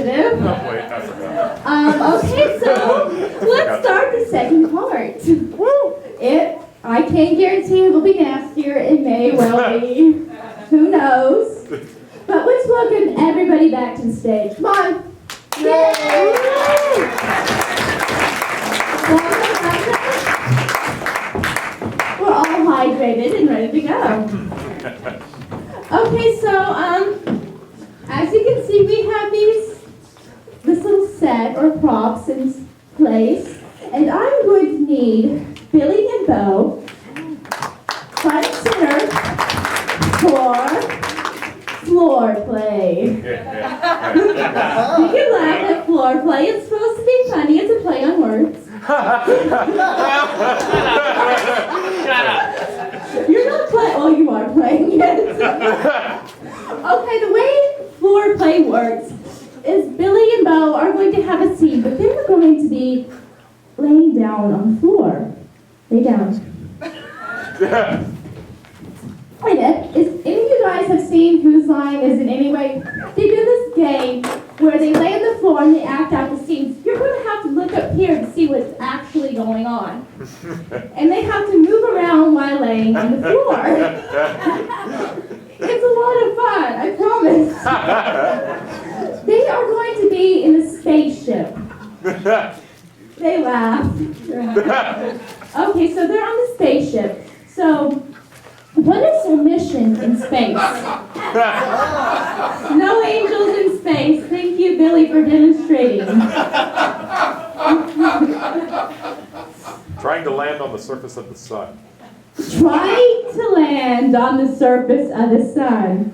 initiative. Oh, wait, I forgot. Okay, so let's start the second part. I can't guarantee it will be nastier. It may well be. Who knows? But let's welcome everybody back to the stage. Come on. Yay! We're all hydrated and ready to go. Okay, so as you can see, we have this little set or props in place, and I'm going to need Billy and Beau front and center for floor play. You can laugh at floor play. It's supposed to be funny. It's a play on words. Shut up. You're not playing. Oh, you are playing, yes. Okay, the way floor play works is Billy and Beau are going to have a scene, but they're going to be laying down on the floor. Lay down. And if any of you guys have seen Whose Line Is in Any Way, they do this game where they lay on the floor and they act out the scenes. You're going to have to look up here to see what's actually going on. And they have to move around while laying on the floor. It's a lot of fun, I promise. They are going to be in a spaceship. They laugh. Okay, so they're on the spaceship. So, what is their mission in space? No angels in space. Thank you, Billy, for demonstrating. Trying to land on the surface of the sun. Trying to land on the surface of the sun.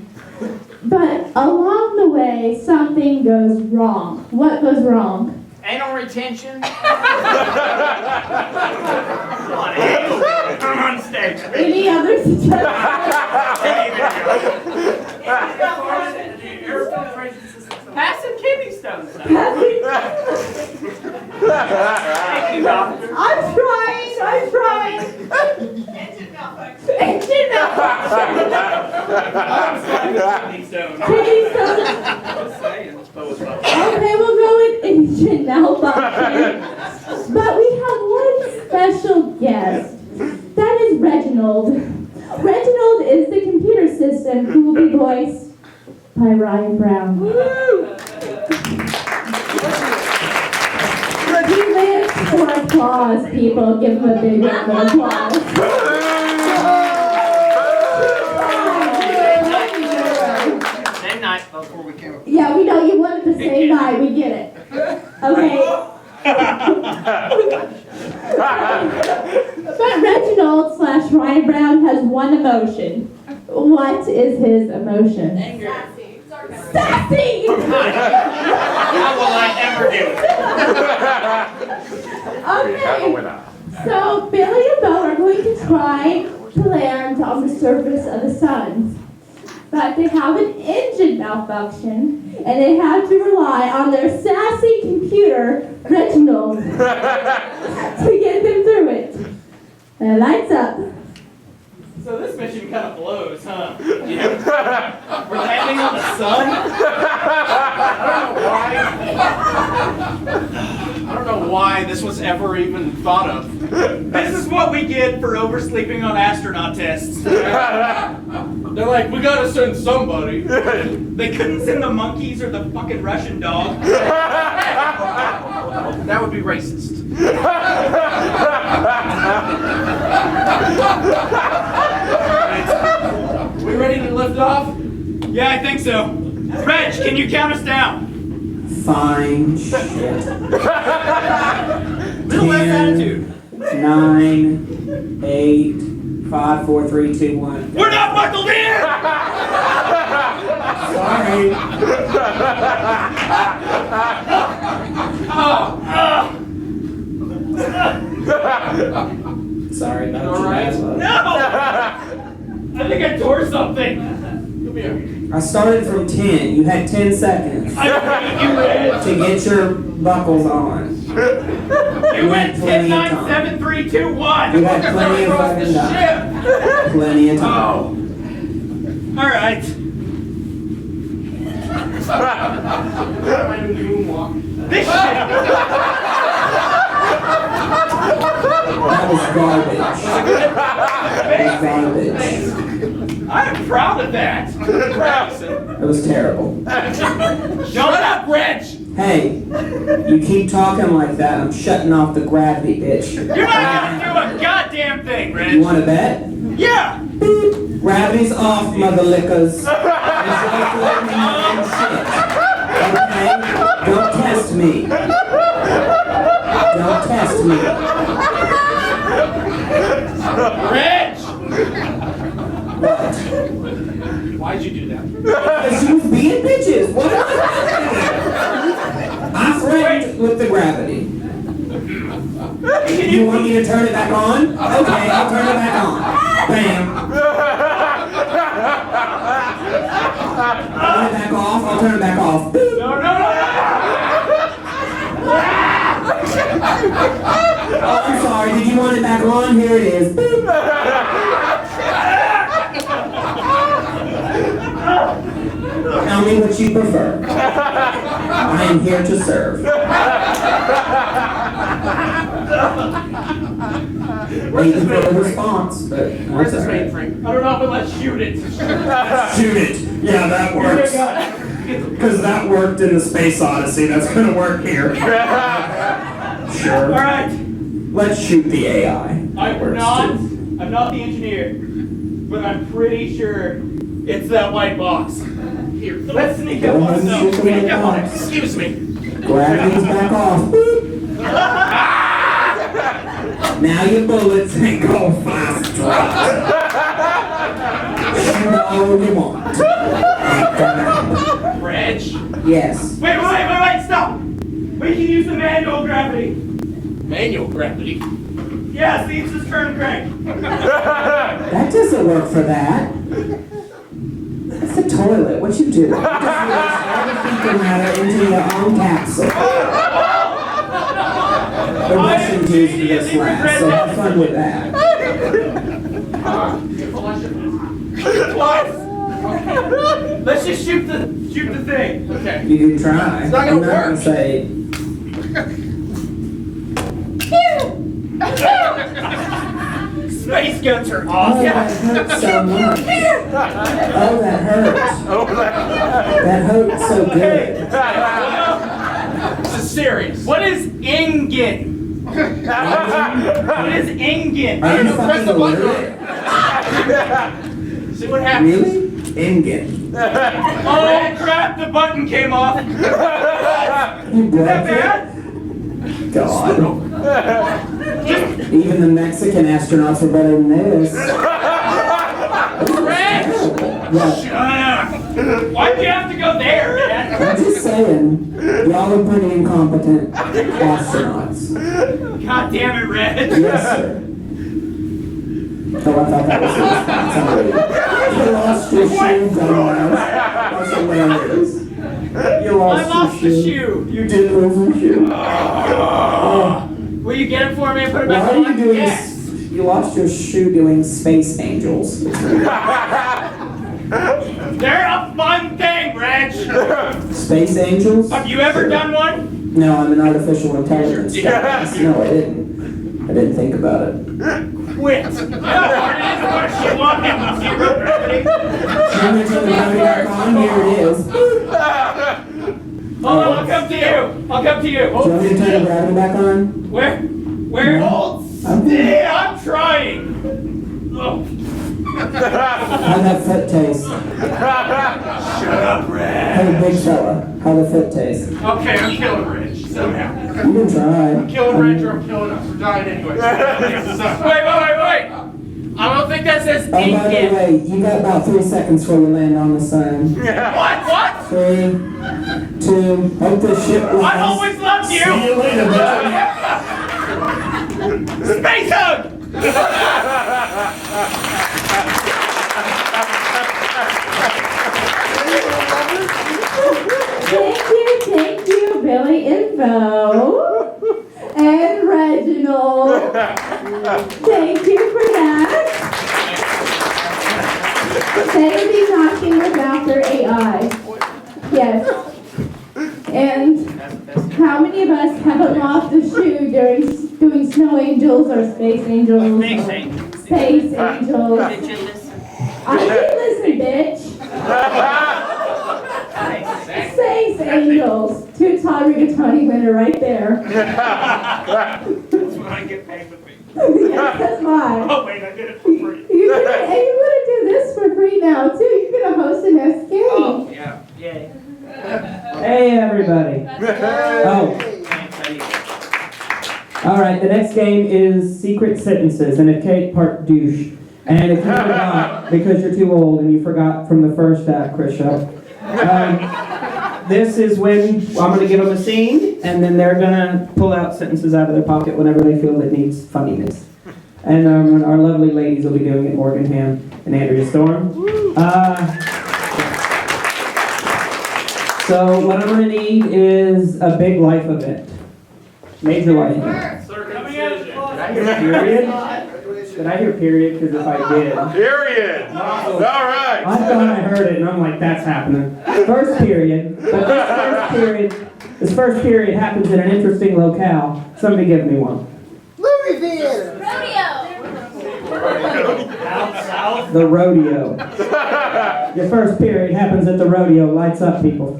But along the way, something goes wrong. What goes wrong? Anal retention. I'm on stage. Any other suggestions? Passive kidney stones. Thank you, doctor. I'm trying. Engine malfunction. Kidney stones. Kidney stones. Just saying. Okay, we'll go with engine malfunction. But we have one special guest. That is Reginald. Reginald is the computer system who will be voiced by Ryan Brown. He lives for applause, people. Give him a big round of applause. Same night before we came up. Yeah, we know you wanted the same night. We get it. Okay. But Reginald / Ryan Brown has one emotion. What is his emotion? Anger. Sassy! How will I ever do it? Okay. So Billy and Beau are going to try to land on the surface of the sun. But they have an engine malfunction, and they have to rely on their sassy computer, Reginald, to get them through it. And lights up. So this mission kind of blows, huh? Yeah. We're landing on the sun? I don't know why this was ever even thought of. This is what we get for oversleeping on astronaut tests. They're like, we gotta send somebody. They couldn't send the monkeys or the fucking Russian dog. That would be racist. We ready to lift off? Yeah, I think so. Reg, can you count us down? Fine shit. Little less attitude. 9, 8, 5, 4, 3, 2, 1. We're not buckled in! Sorry. Sorry about All your right. bad luck. No! I think I tore something. Come here. I started from 10. You had 10 seconds I hate you, Reg. to get your buckles on. You went 10, 9, 7, 3, 2, 1. You had plenty of across the fucking ship. Plenty of time. Oh. All right. This shit. That was garbage. That was garbage. I am proud of that. It was terrible. Shut up, Reg. Hey, you keep talking like that, I'm shutting off the gravity, bitch. You're not gonna do a goddamn thing, Reg. You wanna bet? Yeah. Gravity's off, mother lickers. Okay? Don't test me. Don't test me. Reg. What? Why'd you do that? Because you was being bitches. What? I threatened with the gravity. You want me to turn it back on? Okay, I'll turn it back on. Bam. Turn it back off. I'll turn it back off. No. Oh, I'm sorry. Did you want it back on? Here it is. Tell me what you prefer. I am here to serve. Waiting for a response, but Where's this mainframe? I don't know, but let's shoot it. Shoot it. Yeah, that works. Because that worked in the Space Odyssey. That's going to work here. Sure. All right. Let's shoot the AI. I'm not the engineer, but I'm pretty sure it's that white box. Here, let's sneak up on it. Sneak up on it. Excuse me. Gravity's back off. Now your bullets ain't go fast. Shoot all you want. Ain't gonna happen. Reg. Yes. Wait, stop! We can use the manual gravity. Manual gravity? Yeah, see, it's just turn crank. That doesn't work for that. That's a toilet. What you do? You just release all the fecal matter into your own capsule. The Russians used this last, so have fun with that. What? Let's just shoot the thing. Okay. You can try. It's not gonna I'm not work. gonna say. Space guns are Oh, awesome. that hurts so much. Oh, that hurts. That hurts so good. This is serious. What is Ingen? What is Ingen? Are you fucking illiterate? See what happens. Really? Ingen. Oh crap! The button came off. You Is broke that it? bad? God. Even the Mexican astronauts were better than this. Reg! What? Shut up! Why'd you have to go there, man? I'm just saying, y'all are pretty incompetent astronauts. God damn it, Reg! Yes, sir. Oh, I thought that was the responsibility. You lost your shoe, dumbass. That's what it is. You I lost the shoe. You did lose your shoe. Will you get it for me and put it Why back are on? you doing Yes. You lost your shoe doing Space Angels. They're a fun thing, Reg. Space Angels? Have you ever done one? No, I'm an artificial intelligence guy. No, I didn't. I didn't think about it. Quit. You know how hard it is to put a shoe on and zero gravity? Show me to the gravity back on. Here it is. Hold on, I'll come to you. I'll come to you. Do you want me to turn the gravity back on? Where? Hold still. I'm trying. Oh. How'd that foot taste? Shut up, Reg. Hey, big fella. How'd the foot taste? Okay, I'm killing Reg. Somehow. You can try. I'm killing Reg or I'm killing us. We're dying anyway. Wait. I don't think that says Oh, by the Ingen. way, you got about 3 seconds before you land on the sun. What? 3, 2, hope this ship will I always loved you. See you later, buddy. Space hug. Thank you, Billy and Beau. And Reginald. Thank you for that. They would be knocking with Dr. AI. Yes. And how many of us haven't lost a shoe during doing snow angels or space angels? Space angels. Space angels. Did you listen? I did listen, bitch. Space angels. Toots Hot Rigatoni winner right there. That's what I get paid to be. Yes, that's mine. Oh wait, I did it for free. You're gonna do this for free now too. You're gonna host an next game. Oh yeah, yay. Hey, everybody. Oh, all right. The next game is Secret Sentences, and it's Kate part douche. And if you forgot, because you're too old and you forgot from the first act, Krisha, this is when I'm going to give them a scene, and then they're going to pull out sentences out of their pocket whenever they feel it needs funniness. And our lovely ladies will be doing it, Morgan Ham and Andrea Storm. So what I'm going to need is a big life event. Major life event. Circumcision. Did I hear period? Did I hear period? Because if I did... Period. All right. I thought I heard it, and I'm like, that's happening. First period. But this first period happens in an interesting locale. Somebody give me one. The rodeo. Your first period happens at the rodeo. Lights up, people.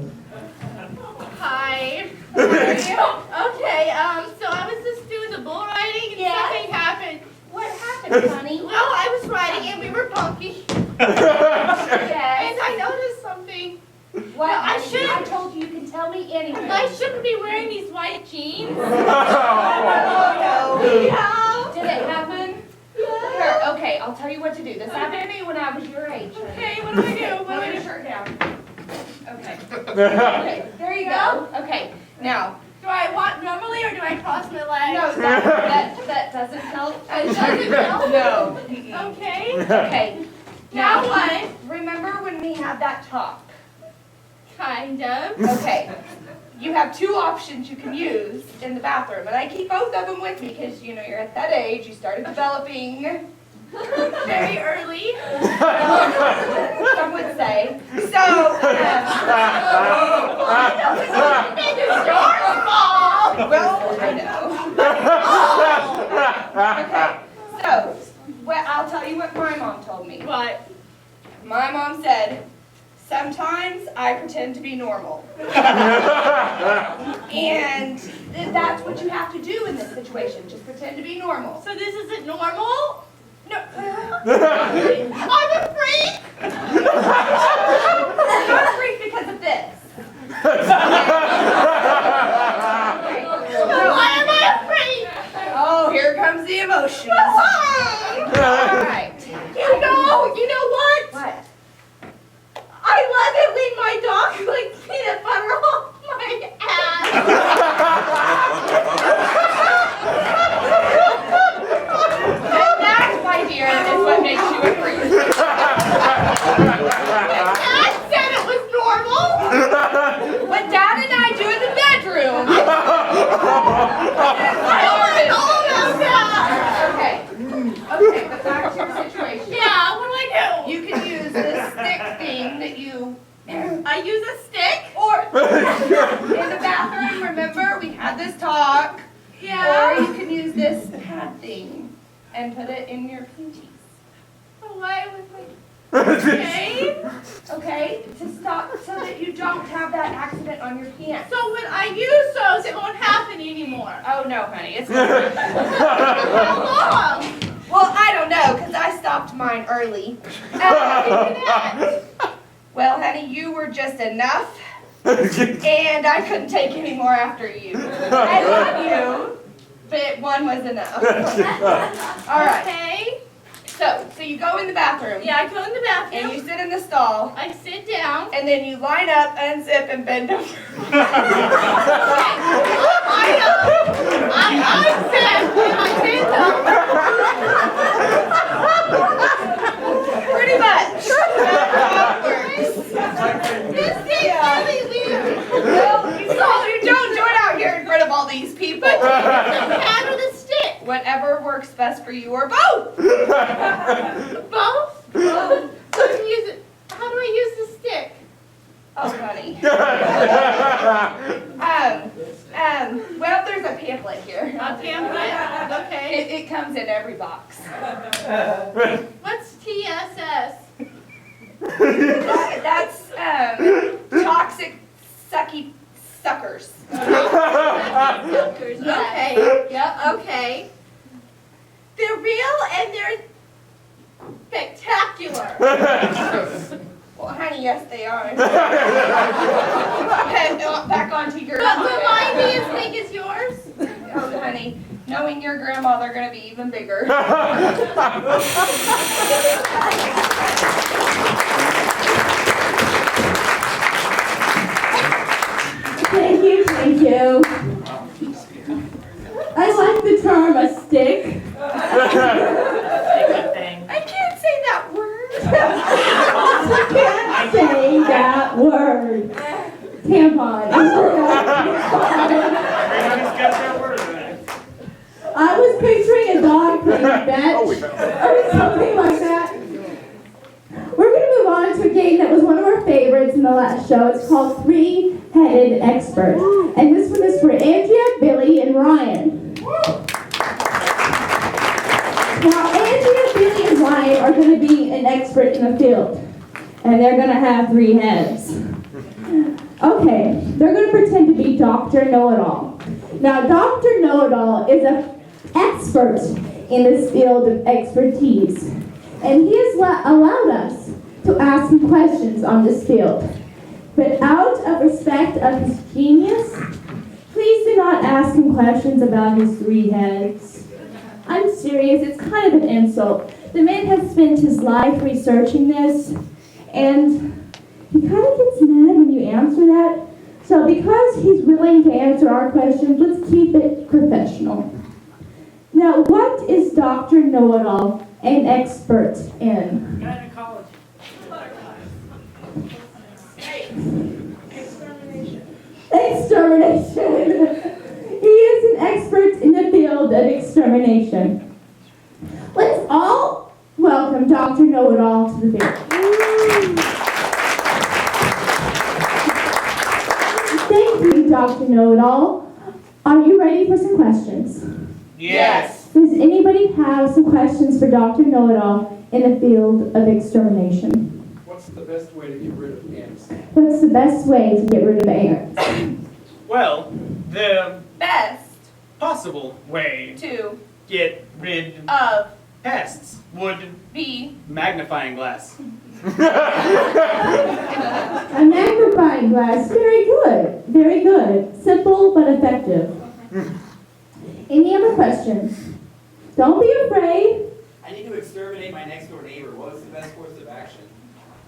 Hi. Okay, so I was just doing the bull riding and something happened. What happened, honey? Well, I was riding and we were bumpy. And I noticed something. Well, I told you can tell me anything. I shouldn't be wearing these white jeans. No. Yeah. Did it happen? Yeah. Here, okay, I'll tell you what to do. This happened to me when I was your age. Okay, what do I do? What do Put I your do? shirt down. Okay. Okay, there you go. Okay, now. Do I walk normally or do I cross my legs? No, that doesn't help. It doesn't help? No. Okay. Okay. Now what? Remember when we had that talk? Kind of. Okay. You have two options you can use in the bathroom, and I keep both of them with me because, you know, you're at that age, you started developing Very early. some would say. So, well, I know. Okay, so, well, I'll tell you what my mom told me. What? My mom said, sometimes I pretend to be normal. And that's what you have to do in this situation, just pretend to be normal. So this isn't normal? No. I'm a freak. You're a freak because of this. Why am I a freak? Oh, here comes the emotions. All right. You know what? What? I love it when my dog licks peanut butter off my ass. And that, my dear, is what makes you a freak. Dad said it was normal. What Dad and I do in the bedroom. I want to know about that. Okay, but back to your situation. Yeah, what do I do? You can use this stick thing that you, I use a stick? or in the bathroom, remember, we had this talk. Yeah. Or you can use this pad thing and put it in your pinchies. Why was my... Okay. Okay? To stop so that you don't have that accident on your pants. So when I use those, it won't happen anymore. Oh no, honey, it's not. How long? Well, I don't know, because I stopped mine early. Well, honey, you were just enough, and I couldn't take any more after you. I love you, but one was enough. All right. Okay. So you go in the bathroom. Yeah, I go in the And bathroom. you sit in the stall, I sit down. and then you line up, unzip, and bend over. I unzip and I bend over. Pretty much. That's how it works. This seems really weird. Well, so you don't do it out here in front of all these people. The pad or the stick? Whatever works best for you, or both. Both? So you use it. How do I use the stick? Oh, honey. pamphlet here. A pamphlet? Okay. It comes in every box. What's TSS? That's toxic, sucky suckers. Suckers. Okay. Yep. Okay. They're real and they're spectacular. Well, honey, yes, they are. And back onto your. But will mine be as big as yours? Oh, honey, knowing your grandma, they're going to be even bigger. Thank you, thank you. I like the term a stick. I can't say that word. You can't say that word. Tampon. Everybody's got that word right. I was picturing a dog playing a bench or something like that. We're going to move on to a game that was one of our favorites in the last show. It's called Three-Headed Expert. And this one is for Andrea, Billy, and Ryan. Now, Andrea, Billy, and Ryan are going to be an expert in the field. And they're going to have 3 heads. Okay, they're going to pretend to be Dr. Know-It-All. Now, Dr. Know-It-All is an expert in this field of expertise. And he has allowed us to ask him questions on this field. But out of respect of his genius, please do not ask him questions about his 3 heads. I'm serious, it's kind of an insult. The man has spent his life researching this, and he kind of gets mad when you answer that. So because he's willing to answer our questions, let's keep it professional. Now, what is Dr. Know-It-All an expert in? Gynecology. Extermination. He is an expert in the field of extermination. Let's all welcome Dr. Know-It-All to the field. Thank you, Dr. Know-It-All. Are you ready for some questions? Yes. Does anybody have some questions for Dr. Know-It-All in the field of extermination? What's the best way to get rid of ants? What's the best way to get rid of ants? Well, the Best possible way to get rid of pests would be magnifying glass. A magnifying glass. Very good. Very good. Simple but effective. Any other questions? Don't be afraid. I need to exterminate my next door neighbor. What is the best course of action?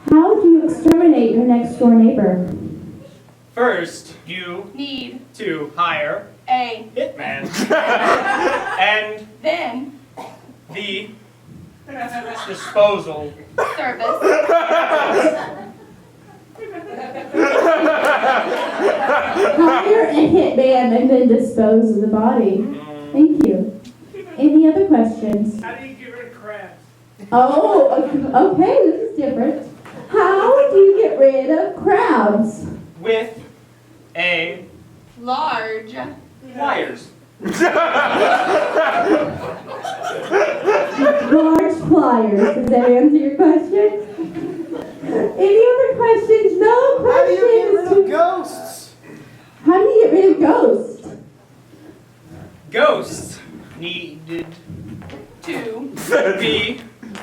How do you exterminate your next door neighbor? First, you need to hire a hitman. And then the disposal service Hire a hitman and then dispose of the body. Thank you. Any other questions? How do you get rid of crabs? Oh, okay, this is different. How do you get rid of crabs? With a large pliers. Large pliers. Does that answer your question? Any other questions? No questions. How do you get rid of ghosts? How do you get rid of ghosts? Ghosts needed to be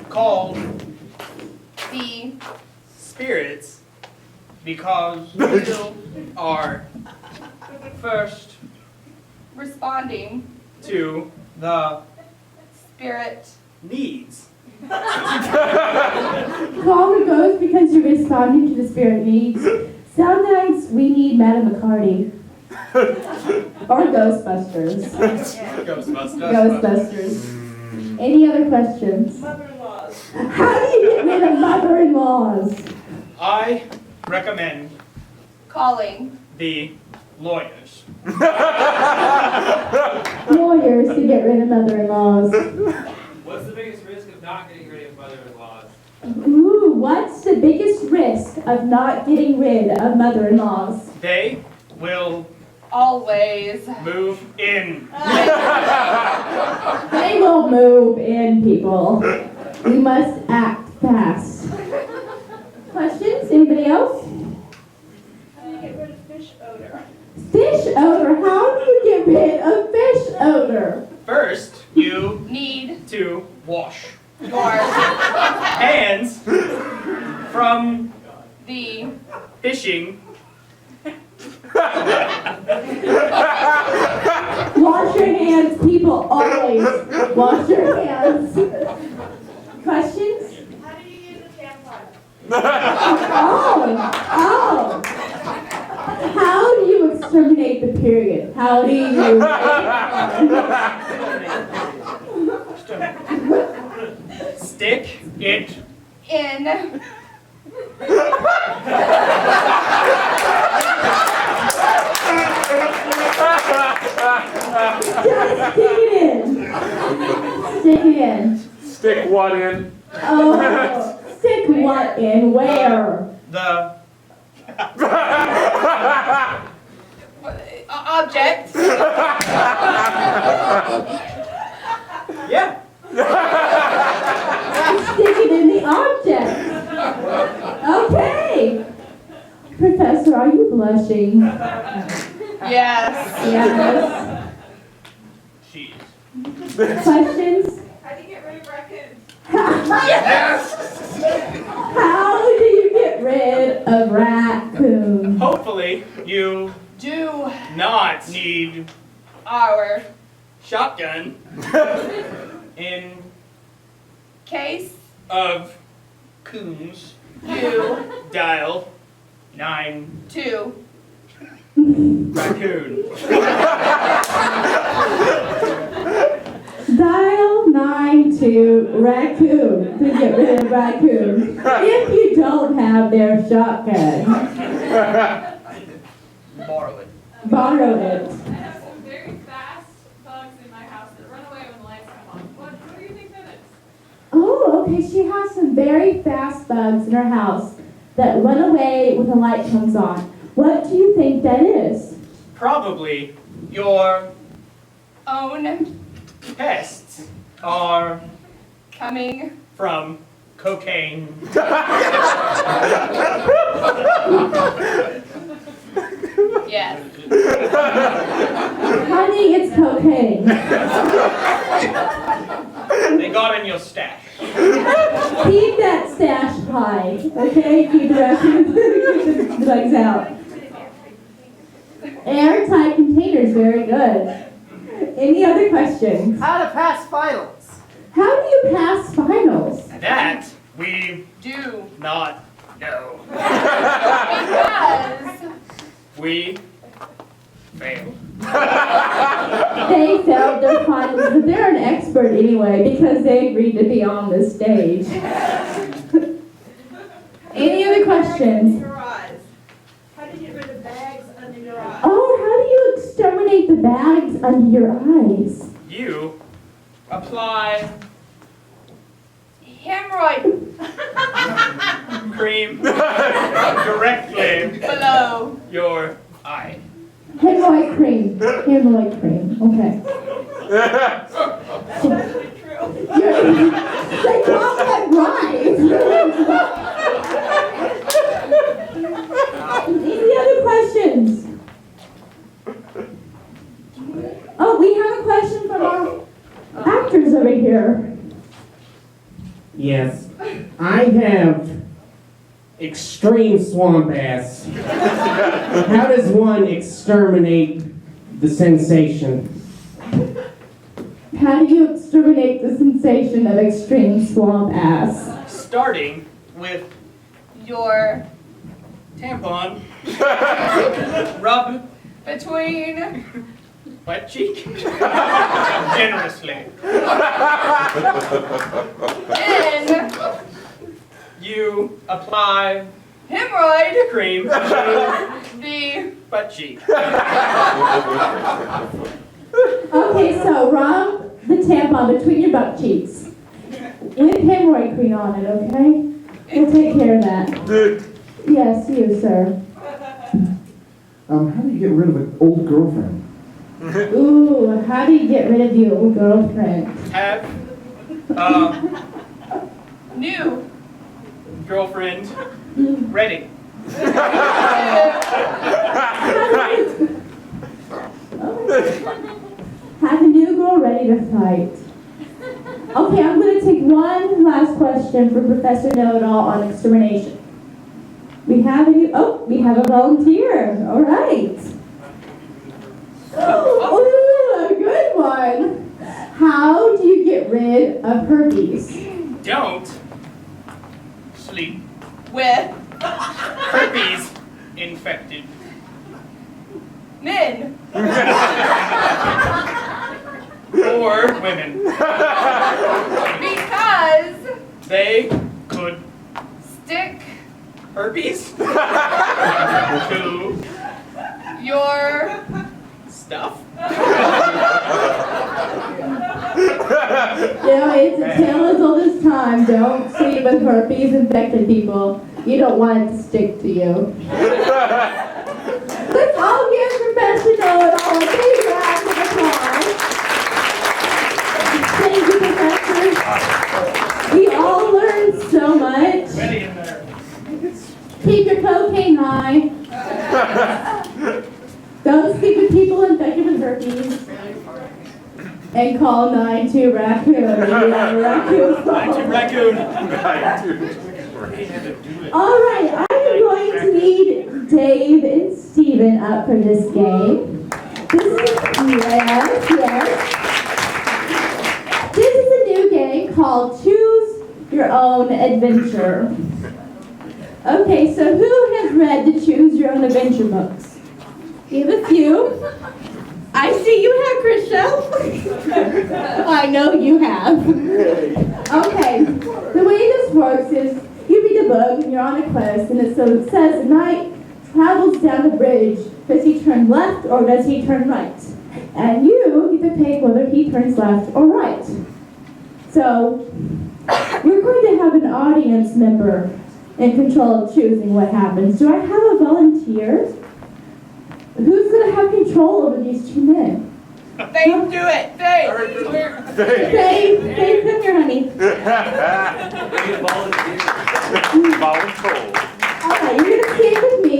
called the spirits because you are first responding to the spirit needs. Call the ghost because you're responding to the spirit needs. Sometimes we need Madame McCarty. Or Ghostbusters. Ghostbusters. Ghostbusters. Any other questions? mother-in-laws. How do you get rid of mother-in-laws? I recommend Calling the lawyers. Lawyers to get rid of mother-in-laws. What's the biggest risk of not getting rid of mother-in-laws? Ooh, what's the biggest risk of not getting rid of mother-in-laws? They will Always. Move in. They will move in, people. We must act fast. Questions? Anybody else? How do you get rid of fish odor? Fish odor. How do you get rid of fish odor? First, you Need to wash your hands from the fishing. Wash your hands, people. Always wash your hands. Questions? How do you use a tampon? Oh. How do you exterminate the period? How do you? Stick it. In Just stick it in. Stick it in. Stick what in? Oh, stick what in? Where? The object. yeah. Stick it in the object. Okay. Professor, are you blushing? Yes. Yes. Cheese. Questions? How do you get rid of raccoons? How do you get rid of raccoons? Hopefully, you Do not need our shotgun in case of coons. you Dial 9 to raccoon. Dial 92 raccoon to get rid of raccoons. If you don't have their shotgun, Borrow it. borrow it. I have some very fast bugs in my house that run away when the lights come on. What do you think that is? Oh, okay. She has some very fast bugs in her house that run away when the light comes on. What do you think that is? Probably your own pests are coming from cocaine. yes. Honey, it's cocaine. They got in your stash. Keep that stash high, okay? Keep the raccoons, keep the bugs out. Airtight containers, very good. Any other questions? How to pass finals. How do you pass finals? That we Do not know. because We failed. They failed their finals, but they're an expert anyway because they agreed to be on the stage. Any other questions? your eyes. How do you get rid of bags under your eyes? Oh, how do you exterminate the bags under your eyes? You apply Hemorrhoid cream directly below. your eye. Hemorrhoid cream. Hemorrhoid cream. Okay. They got that right. Any other questions? Oh, we have a question from our actors over here. Yes. I have extreme swamp ass. How does one exterminate the sensation? How do you exterminate the sensation of extreme swamp ass? Starting with Your tampon. Rub between wet cheek generously. in You apply hemorrhoid cream to the butt cheek. Okay, so rub the tampon between your butt cheeks with hemorrhoid cream on it, okay? We'll take care of that. Yes, you, sir. how do you get rid of an old girlfriend? Ooh, how do you get rid of your old girlfriend? Have new girlfriend ready. Have a new girl ready to fight. Okay, I'm going to take one last question for Professor Know-It-All on extermination. We have a volunteer. All right. Ooh, a good one. How do you get rid of herpes? Don't sleep With herpes infected. men. Or women. Because They could stick herpes to your stuff. It's a tale as old as time. Don't sleep with herpes infected people. You don't want it to stick to you. Let's all give Professor Know-It-All a big round of applause. Thank you, Professor. We all learned so much. Ready in there. Keep your cocaine high. Don't sleep with people infected with herpes. And call 92 Raccoon. Raccoon. Raccoon. All right, I am going to need Dave and Steven up for this game. Yes. This is a new game called Choose Your Own Adventure. Okay, so who has read the Choose Your Own Adventure books? We have a few. I see you have, Chriselle. I know you have. Okay, the way this works is you read the book and you're on a quest, and it says the knight travels down the bridge. Does he turn left or does he turn right? And you get to pick whether he turns left or right. So we're going to have an audience member in control of choosing what happens. Do I have a volunteer? Who's going to have control over these two men? Faith, do it. Faith. Dave, come here, honey. Alright, you're going to stand with me.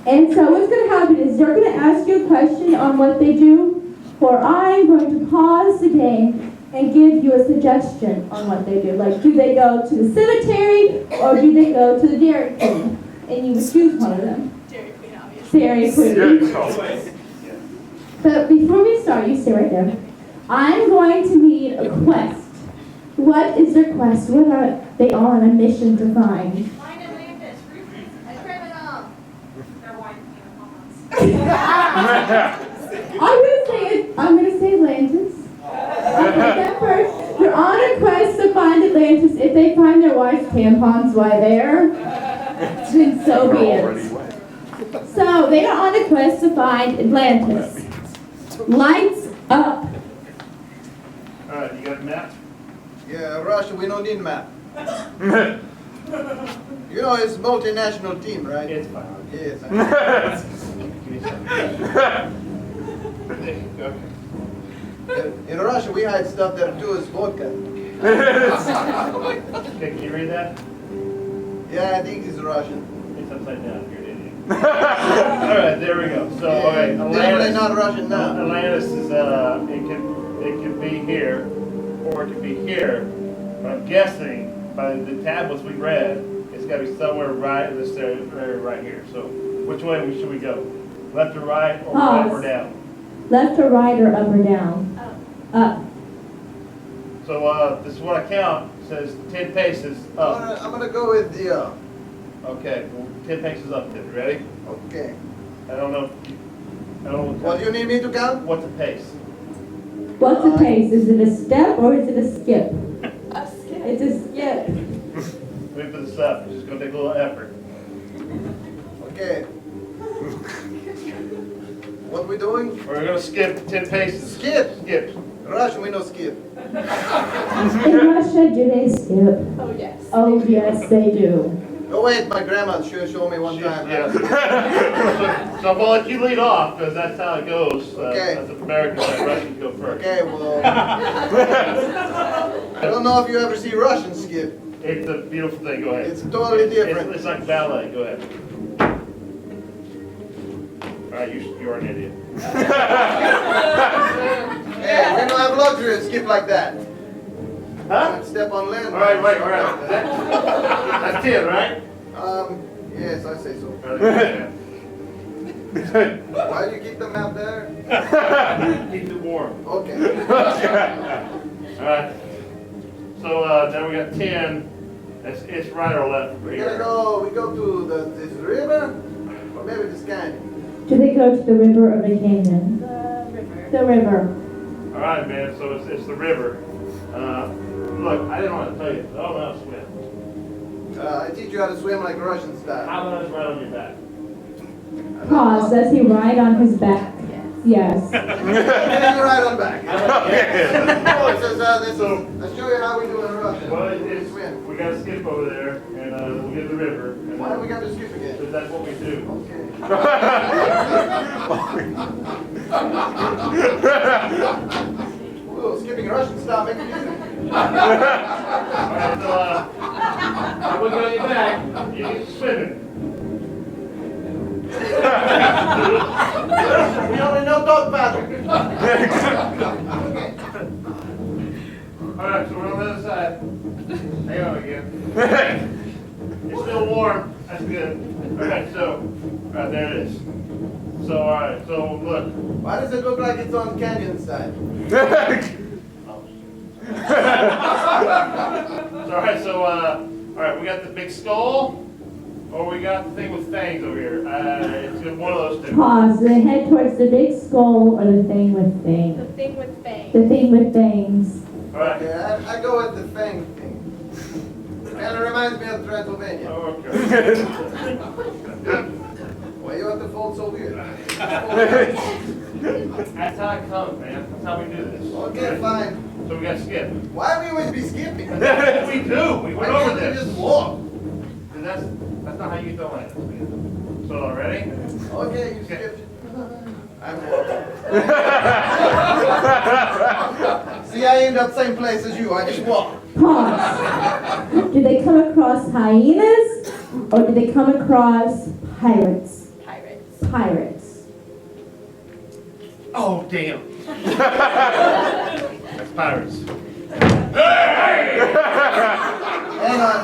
And so what's going to happen is they're going to ask you a question on what they do, or I'm going to pause the game and give you a suggestion on what they do. Like, do they go to the cemetery, or do they go to the Dairy Queen? And you would choose one of them. Dairy Queen. But before we start, you stay right there. I'm going to need a quest. What is their quest? What are they on a mission to find? Find Atlantis. A criminal. They're white I'm gonna say Atlantis. I'll take that first. They're on a quest to find Atlantis. If they find their wife's tampons while there, then so be it. So they are on a quest to find Atlantis. Lights up. Alright, you got a map? Yeah, Russia, we don't need a map. You know, it's a multinational team, right? It's fine. Yes. In Russia, we hide stuff that too is vodka. Can you read that? Yeah, I think it's Russian. It's upside down. You're an idiot. Alright, there we go. So, alright, Definitely not Russian now. Atlantis is, it can be here, or it can be here. But I'm guessing, by the tablets we read, it's got to be somewhere right in this area right here. So, which way should we go? Left or right, or up or down? Left or right or up or down? Up. So, this is what I count. It says 10 paces up. I'm gonna go with the Okay, well, 10 paces up then. Ready? Okay. I don't know. What do you need me to count? What's the pace? What's a pace? Is it a step or is it a skip? A skip. It's a skip. Wait for this up. It's just going to take a little effort. Okay. What we doing? We're going to skip 10 paces. Skip. Skip. Russian, we know skip. In Russia, do they skip? Oh, yes. Oh, yes, they do. Oh wait, my grandma showed me one time. Yeah. So I'm gonna let you lead off, because that's how it goes. Okay. As Americans, Russians go first. Okay, well, I don't know if you ever see Russians skip. It's a beautiful thing, go ahead. It's totally different. It's like ballet, go ahead. Alright, you're an idiot. Hey, we don't have luxury to skip like that. Huh? Step on land. Alright, wait, alright. That's 10, right? Yes, I say so. Okay. Why do you keep them out there? Keep it warm. Okay. Alright. So now we got 10. It's right or left from We here. go to this river, or maybe this canyon. Do they go to the river or the canyon? The river. Alright, man, so it's the river. Look, I didn't want to tell you, I don't know how to swim. I teach you how to swim like Russian style. How about I just ride on your back? Pause. Does he ride on his back? Yes. Yeah, you're right on back. Okay. Oh, it says, let's show you how we do in Russia. Well, it's, swim. we got to skip over there, and we'll get the river. And Why do we got to skip again? because that's what we do. Okay. Ooh, skipping Russian style, make it easy. Alright, so we'll go on your back. You get swimming. We only know dog paddle. Alright, so we're on the other side. Hang on again. It's still warm. That's good. Alright, so, there it is. So, alright, so look. Why does it look like it's on canyon side? Alright, we got the big skull, or we got the thing with fangs over here. It's one of those two. Pause. They head towards the big skull or the thing with fangs. The thing with fangs. The thing with fangs. Alright. Okay, I go with the fang thing. Kind of reminds me of Transylvania. Okay. Why you have to fold so weird? That's how it comes, man. That's how we do this. Okay, fine. So we got to skip. Why do we always be skipping? That's what we do. We Why went over can't we this. just walk? And that's not how you throw it. So, ready? Okay, you skipped. I'm walking. See, I end up same place as you. I just walk. Pause. Do they come across hyenas or do they come across pirates? Pirates. Pirates. Oh, damn. That's pirates. Hey! Hang on.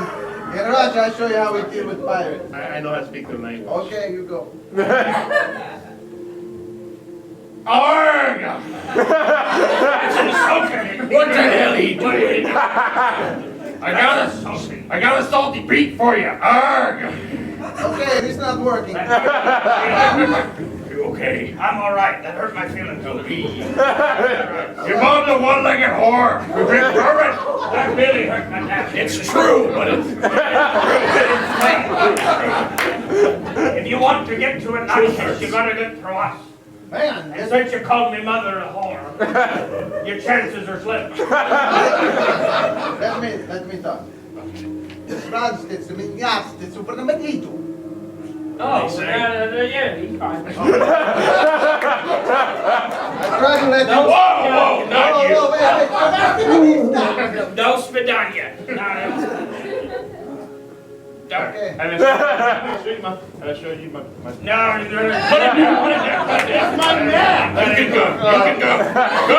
In Russia, I'll show you how we deal with pirates. I know how to speak their language. Okay, you go. Arg! What the hell are you doing? I got a salty beat for you. Arg! Okay, it's not working. Okay, I'm all right. That hurt my feelings a little. Your mom's a one-legged whore. That really hurt my feelings. It's true, but it's if you want to get to a nice, you gotta get through us. Man, And since you called me mother a whore, your chances are slim. let me talk. France, it's super medito. Oh, yeah, he's fine. I tried to let you. Whoa, not you. Wait. No spidania. Okay. I showed you my. No, put it there. It's my man. You can go. Go.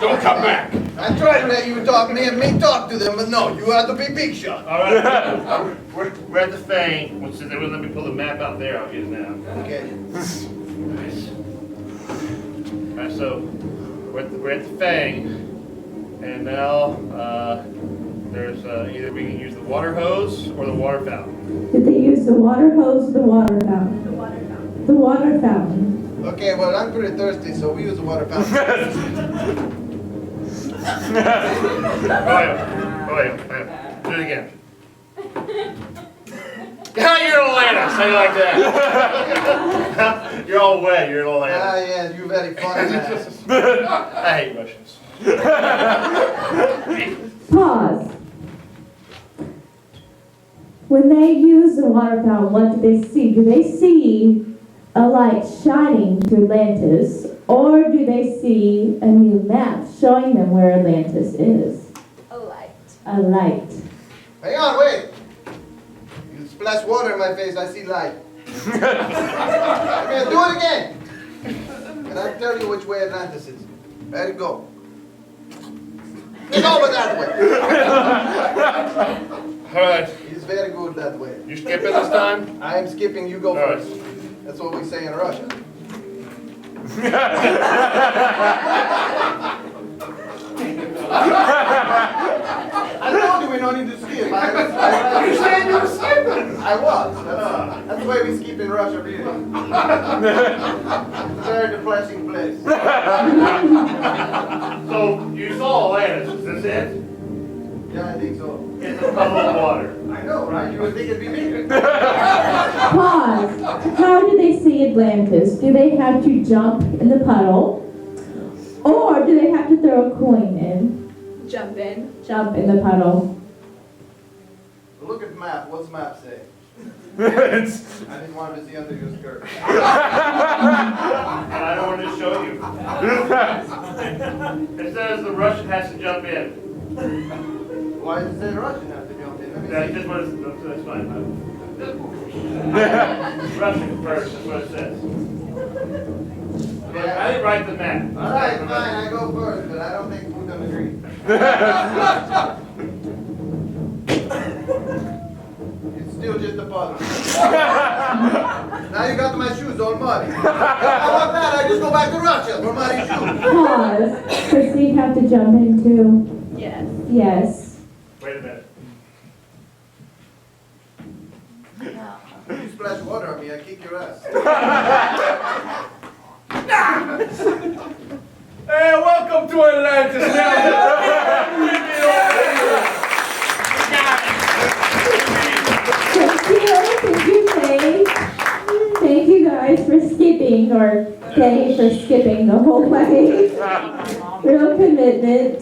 Don't come back. I tried to let you talk, me talk to them, but no, you had to be big shot. All right. We're at the Fang. Which they wouldn't let me pull the map out there. I'll get it now. Okay. Nice. All right, so we're at the Fang, and now there's either we can use the water hose or the water fountain. Did they use the water hose or the water fountain? The water fountain. The water fountain. Okay, well, I'm pretty thirsty, so we use the water fountain. Oh, wait. Do it again. How you're an Atlanta? Say it like that. You're all wet. You're an Atlanta. Ah, yeah, you're very funny, man. I hate Russians. Pause. When they use the water fountain, what do they see? Do they see a light shining to Atlantis, or do they see a new map showing them where Atlantis is? A light. A light. Hang on, wait. You splash water in my face, I see light. I'm gonna do it again. And I'll tell you which way Atlantis is. Let it go. It's over that way. All right. It's very good that way. You skipping this time? I am skipping, you go All right. first. That's what we say in Russia. I told you we don't need to skip. You said you were skipping. I was. That's the way we skip in Russia, really. It's a very depressing place. So you saw Atlantis. Is this it? Yeah, I think so. It's a puddle of water. I know, right? You would think it'd be me. Pause. How do they see Atlantis? Do they have to jump in the puddle? Or do they have to throw a coin in? Jump in. Jump in the puddle. Look at the map. What's the map say? I didn't want to see under your skirt. And I don't want to show you. It says the Russian has to jump in. Why does it say Russian have to jump in? Let me That's see. just what it's, that's fine. Russian first, that's what it says. I didn't write the map. All right, fine. I go first, but I don't think Putin agrees. It's still just a puddle. Now you got my shoes all muddy. How about that? I just go back to Russia for muddy shoes. Pause. Does he have to jump in too? Yes. Yes. Wait a minute. You splash water on me, I kick your ass. Hey, welcome to Atlantis. Thank you guys for skipping, or Kay for skipping the whole way. Real commitment.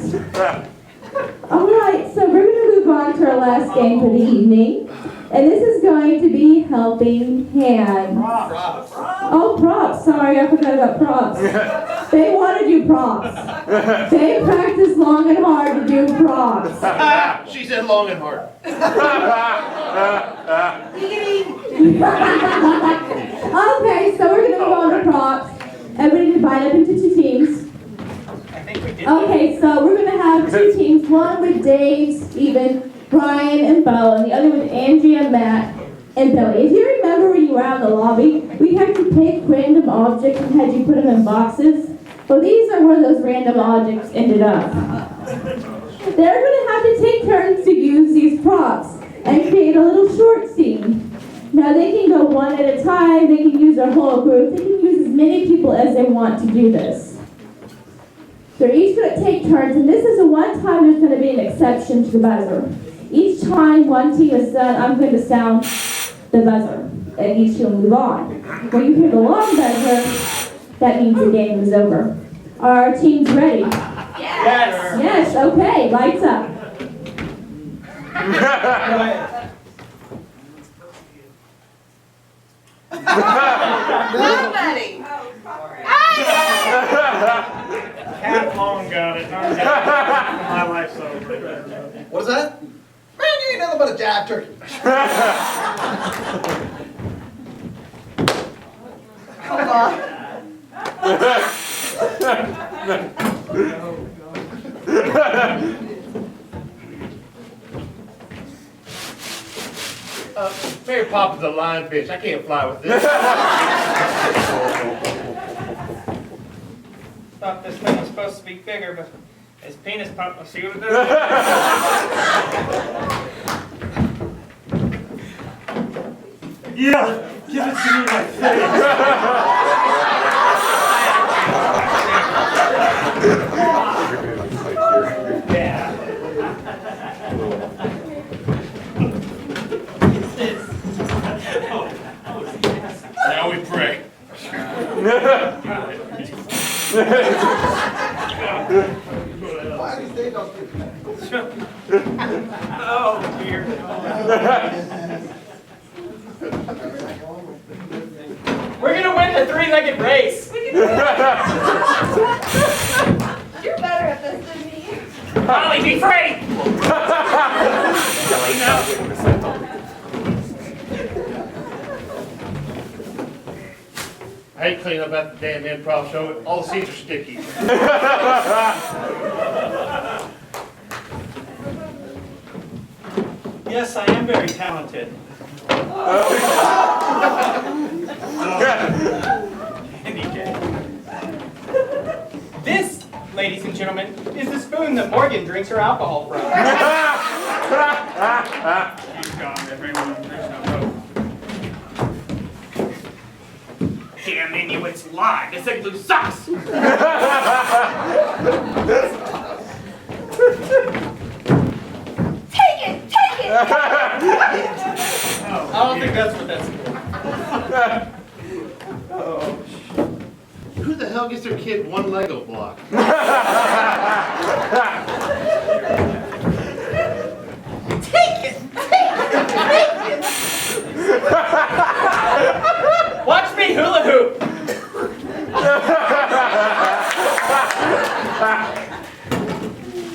Alright, so we're going to move on to our last game for the evening. And this is going to be Helping Hands. Oh, props. Sorry, I forgot about props. They want to do props. They practice long and hard to do props. She said long and hard. Okay, so we're going to move on to props. Everybody divide up into two teams. Okay, so we're going to have two teams. One with Dave, Steven, Brian, and Beau, and the other with Andrea, Matt, and Billy. If you remember when you were out in the lobby, we had to pick random objects and had you put them in boxes. Well, these are where those random objects ended up. They're going to have to take turns to use these props and create a little short scene. Now, they can go one at a time, they can use their whole group, they can use as many people as they want to do this. They're each going to take turns, and this is the one time there's going to be an exception to the buzzer. Each time one team is done, I'm going to sound the buzzer, and each team will move on. When you hear the long buzzer, that means the game is over. Are our teams ready? Yes. Yes, okay, lights up. Nobody. Cat long got it. My life's over. What's that? Man, you ain't nothing but a jab turkey. Come on. Mary Poppins a lionfish. I can't fly with this. Thought this thing was supposed to be bigger, but his penis popped. Let's see what it does. Yeah, give it to me like Now we pray. Why do you stay on Oh, dear. a three-legged race. You're better at this than me. Molly, be free! I hate cleaning up at the damn improv show. All the seats are sticky. Yes, I am very talented. This, ladies and gentlemen, is the spoon that Morgan drinks her alcohol from. She's gone, everyone. There's no hope. Damn Inuits lie. This igloo sucks. Take it! Take it! I don't think that's what that's for. Who the hell gets their kid one Lego block? Take it! Take it! Watch me hula hoop.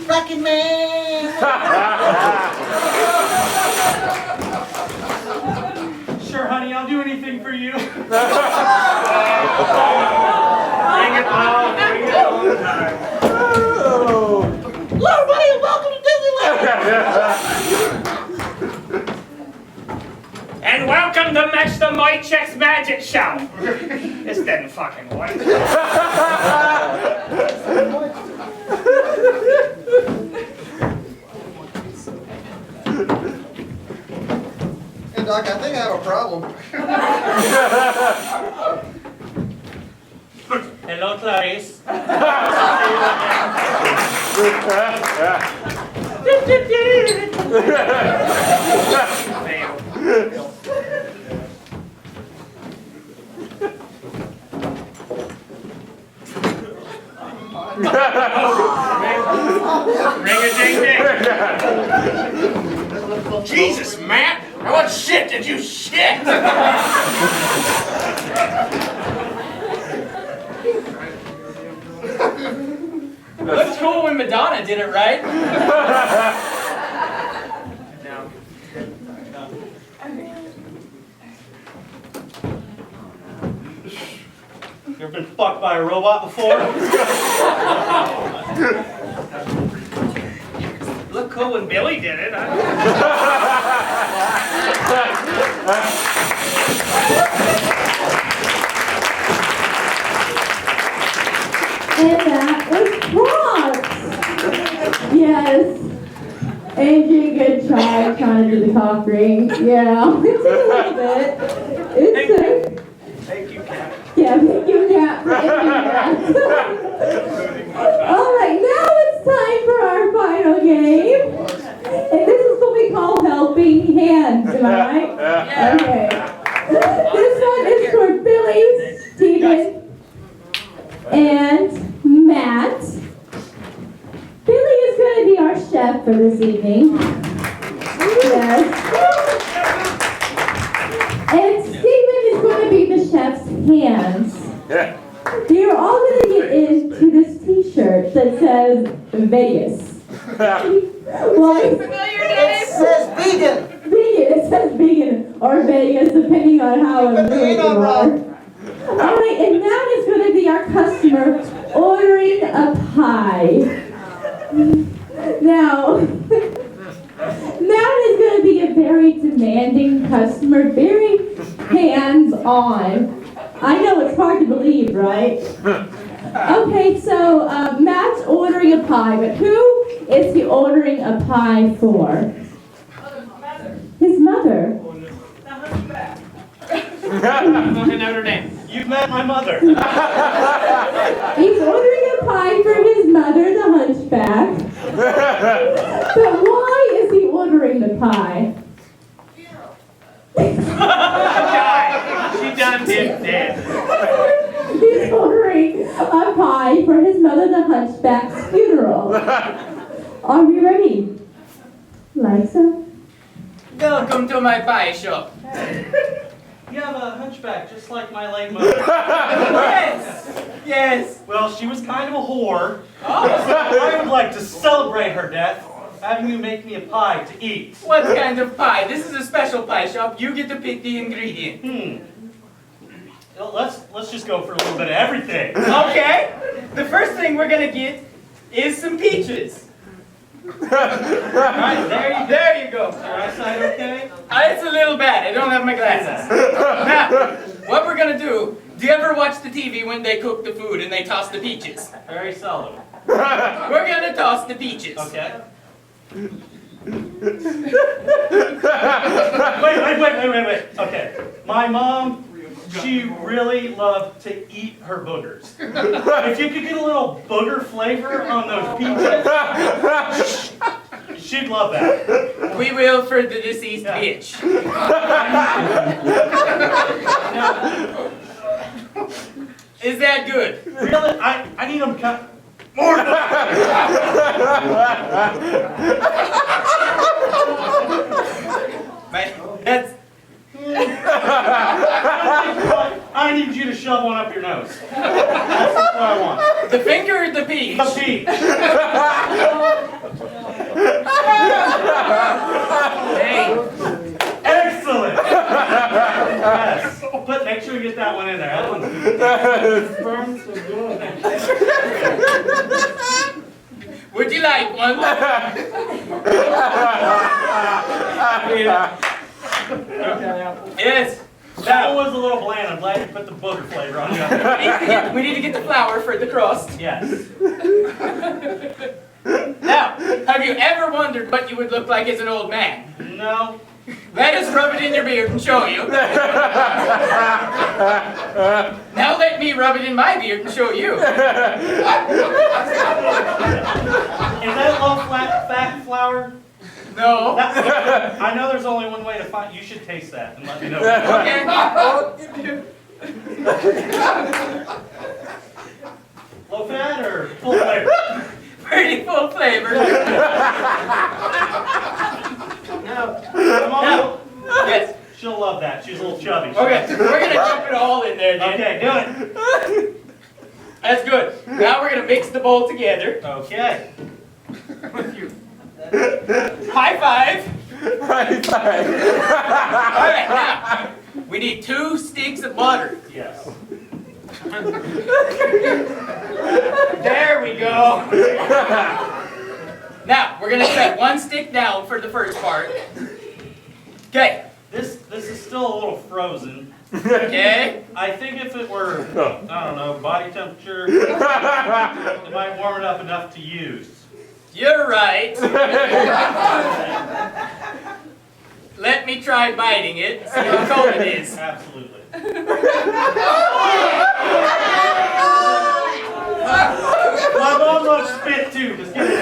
Fucking man! Sure, honey, I'll do anything for you. Bring it on. Bring it all the time. Hello, everybody, and welcome to Disneyland! And welcome to Match the Mic Check's Magic Show. This didn't fucking work. Hey, Doc, I think I have a problem. Hello, Clarice. Ring-a-ding-ding. Jesus, Matt! What shit did you shit? Looks cool when Madonna did it, right? No. You ever been fucked by a robot before? Look cool when Billy did it. And that was Bronx. Yes. Adrian, good try trying to do the cock ring. Yeah, it's a little bit. It's Thank you, Kat. yeah, thank you, Kat, for ending that. All right, now it's time for our final game. And this is what we call helping hands, am I right? Okay. This one is for Billy, Stephen, and Matt. Billy is going to be our chef for this evening. Yes. And Stephen is going to be the chef's hands. You're all going to get into this t-shirt that says Vegas. Well, Familiar It name? says vegan! vegan, it says vegan or Vegas, depending on how But it you ain't you wrong. are. All right, and now is going to be our customer ordering a pie. Now is going to be a very demanding customer, very hands-on. I know it's hard to believe, right? Okay, so Matt's ordering a pie, but who is he ordering a pie for? His mother. I'm in Notre Dame. You've met my mother. He's ordering a pie for his mother, the hunchback. But why is he ordering the pie? She done did dead. He's ordering a pie for his mother, the hunchback's funeral. Are we ready? Liza? Welcome to my pie shop. You have a hunchback just like my late mother. Yes. Well, she was kind of a whore. Oh. So I would like to celebrate her death, having you make me a pie to eat. What kind of pie? This is a special pie shop. You get to pick the ingredient. Well, let's just go for a little bit of everything. Okay. The first thing we're gonna get is some peaches. Right, There you go. Is your eyesight okay? It's a little bad. I don't have my glasses. Now, what we're gonna do you ever watch the TV when they cook the food and they toss the peaches? Very seldom. We're gonna toss the peaches. Okay. Wait. Okay. My mom, she really loved to eat her boogers. If you could get a little booger flavor on those peaches, she'd love that. We will for the deceased bitch. Is that good? Really? I need them cut more. That's. I need you to shove one up your nose. That's what I want. The finger or the peach? The peach. Hey. Excellent. Yes. But make sure you get that one in there. That one's burns so good. Would you like one? Yes. That was a little bland. I'm glad you put the booger flavor on you. We need to get the flour for the crust. Yes. Now, have you ever wondered what you would look like as an old man? No. Let us rub it in your beard and show you. Now let me rub it in my beard and show you. Is that low fat flour? No. I know there's only one way to find. You should taste that and let me know. Okay. Low fat or full flavor? Pretty full flavor. Now, Yes. she'll love that. She's a little chubby. Okay, we're gonna dump it all in there then. Okay, do it. That's good. Now we're gonna mix the bowl together. Okay. High five. High five. All right, now we need 2 sticks of butter. Yes. There we go. Now we're gonna set 1 stick down for the first part. Okay. This is still a little frozen. Okay. I think if it were, I don't know, body temperature, it might warm it up enough to use. You're right. Let me try biting it. See how cold it is. Absolutely. My mom loves spit too. Just give it a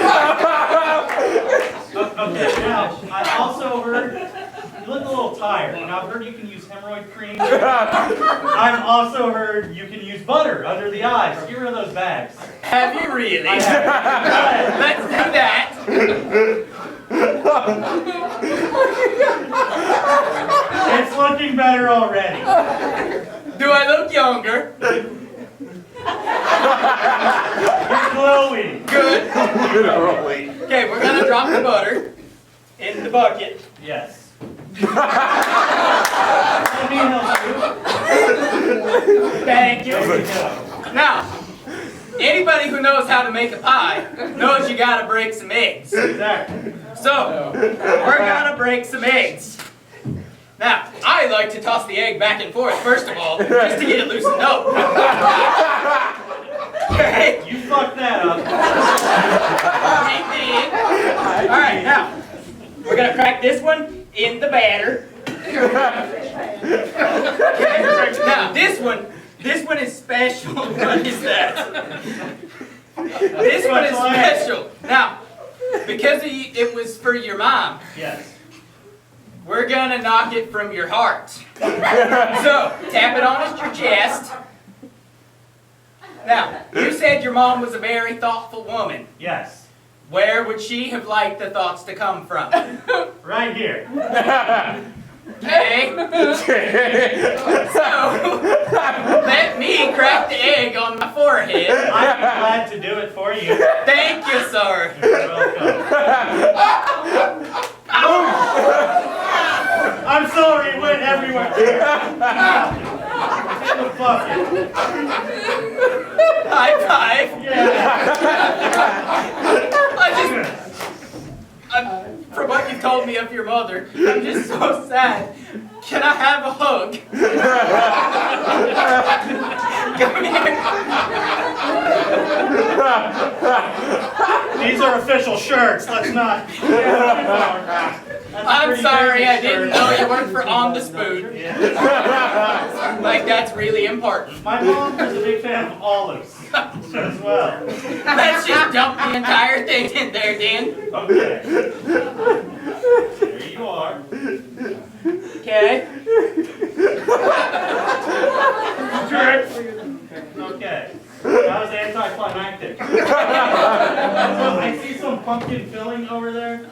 Okay, now, I also heard, you look a little tired. Now, I've heard you can use hemorrhoid cream. I've also heard you can use butter under the eyes. Get rid of those bags. Have you really? I have. Let's do that. It's looking better already. Do I look younger? You're glowing. Good. Okay, we're gonna drop the butter in the bucket. Yes. Let me help you. Thank you. Now, anybody who knows how to make a pie knows you gotta break some eggs. Exactly. So, we're gonna break some eggs. Now, I like to toss the egg back and forth, first of all, just to get it loosened up. Okay. You fucked that up. Alright, now, we're gonna crack this one in the batter. Now, this one is special. What is that? This one is special. Now, because it was for your mom, Yes. we're gonna knock it from your heart. So, tap it on your chest. Now, you said your mom was a very thoughtful woman. Yes. Where would she have liked the thoughts to come from? Right here. Okay. So, let me crack the egg on my forehead. I'm glad to do it for you. Thank you, sir. You're welcome. I'm sorry, it went everywhere. In the bucket. High five. From what you told me of your mother, I'm just so sad. Can I have a hug? Come here. These are official shirts. Let's not. I'm sorry, I didn't know you worked for On the Spoon. Like, that's really important. My mom was a big fan of olives as well. Let's just dump the entire thing in there, Dan. Okay. There you are. Okay. Okay. That was anticlimactic. So I see some pumpkin filling over there.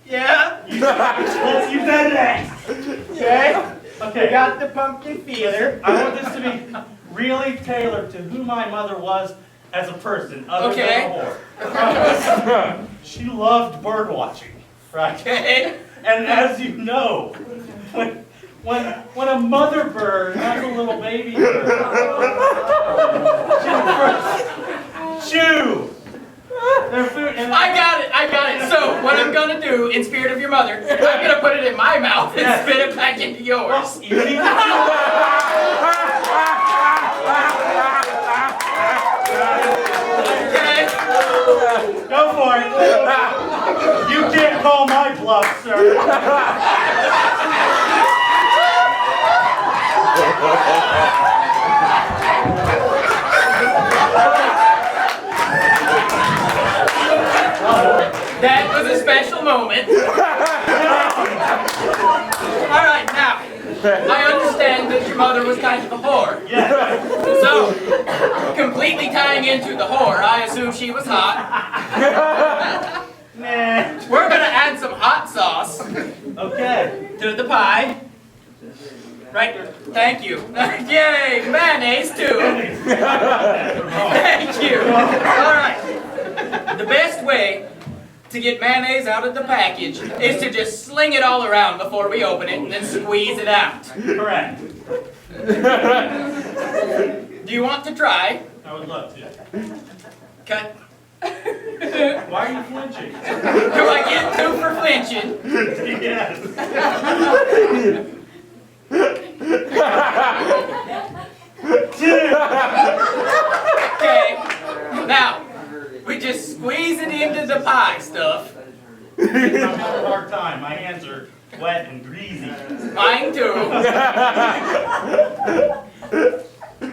Yeah? Let's use that next. Okay. Okay. We got the pumpkin feeler. I want this to be really tailored to who my mother was as a person, other than a whore. She loved bird watching, right? Okay. And as you know, when a mother bird has a little baby bird, chew their food. And I got it. So, what I'm gonna do, in spirit of your mother, I'm gonna put it in my mouth and spit it back into yours. Well, you need to Okay. go for it. You can't call my bluff, sir. That was a special moment. All right, now, I understand that your mother was kind of a whore. Yeah. So, completely tying into the whore, I assume she was hot. Nah. We're gonna add some hot sauce Okay. to the pie. Right, thank you. Yay, mayonnaise too. Thank you. All right. The best way to get mayonnaise out of the package is to just sling it all around before we open it and then squeeze it out. Correct. Do you want to try? I would love to. Cut. Why are you flinching? Do I get 2 for flinching? Yes. Okay. Now, we just squeeze it into the pie stuff. I'm having a hard time. My hands are wet and greasy. Mine too.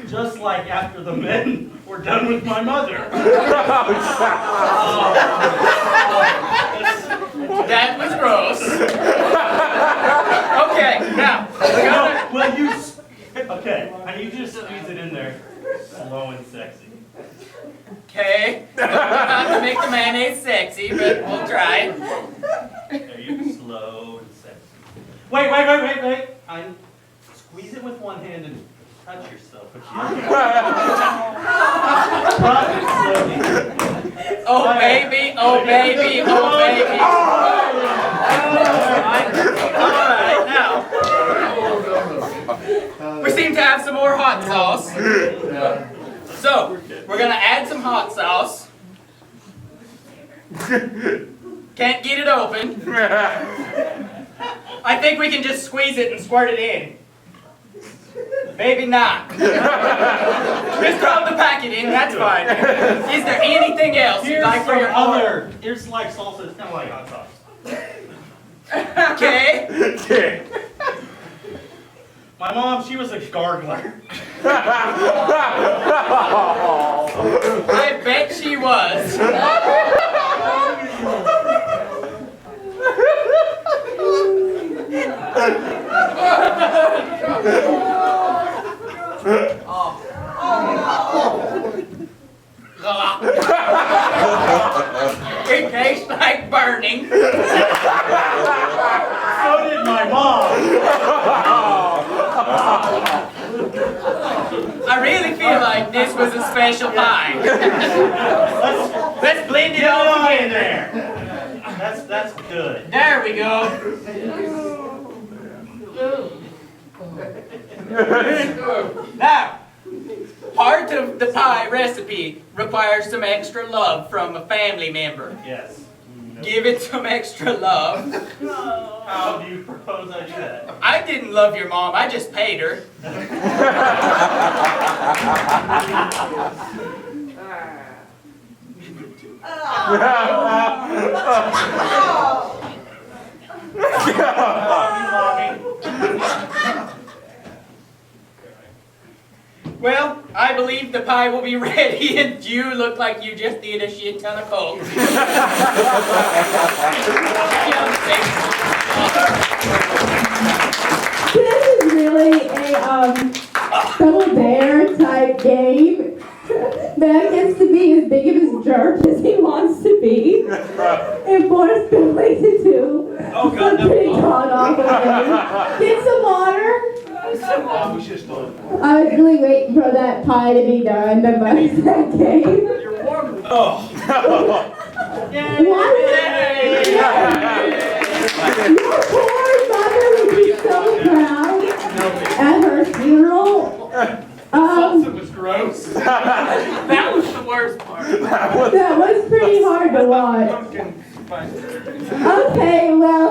Just like after the men were done with my mother. That was gross. Okay, now, we're gonna... Will you... Okay, I need you to squeeze it in there. Slow and sexy. Okay. Not to make the mayonnaise sexy, but we'll try. There you slow and sexy. Wait. Squeeze it with one hand and touch yourself with the other. Slowly. Oh baby, oh baby, oh baby. Alright, now. We seem to have some more hot sauce. So, we're gonna add some hot sauce. Can't get it open. I think we can just squeeze it and squirt it in. Maybe not. Just throw the packet in, that's fine. Is there anything else you'd like for your order? Here's like salsa, it's kind of like hot sauce. Okay. My mom, she was a gargler. I bet she was. It tastes like burning. So did my mom. I really feel like this was a special pie. Let's blend it all together. That's good. There we go. Now, part of the pie recipe requires some extra love from a family member. Yes. Give it some extra love. How do you propose I do that? I didn't love your mom, I just paid her. Well, I believe the pie will be ready, and you look like you just did a shit ton of coke. This is really a double dare type game. Man gets to be as big of his jerk as he wants to be, and force Billy to do something gone off of him. Get some water. I was really waiting for that pie to be done, but that game. Oh. What? Your poor mother would be so proud at her funeral. Salsa was gross. That was the worst part. That was pretty hard to watch. Okay, well,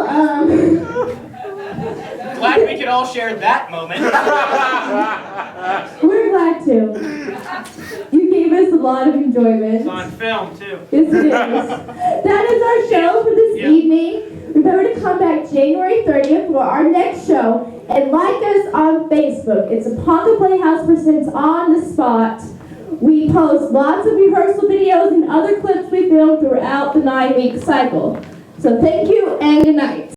Glad we could all share that moment. we're glad to. You gave us a lot of enjoyment. It's on film, too. Yes, it is. That is our show for this evening. Remember to come back January 30th for our next show. And like us on Facebook. It's Upon the Playhouse Presents On the Spot. We post lots of rehearsal videos and other clips we filmed throughout the 9-week cycle. So thank you and good night.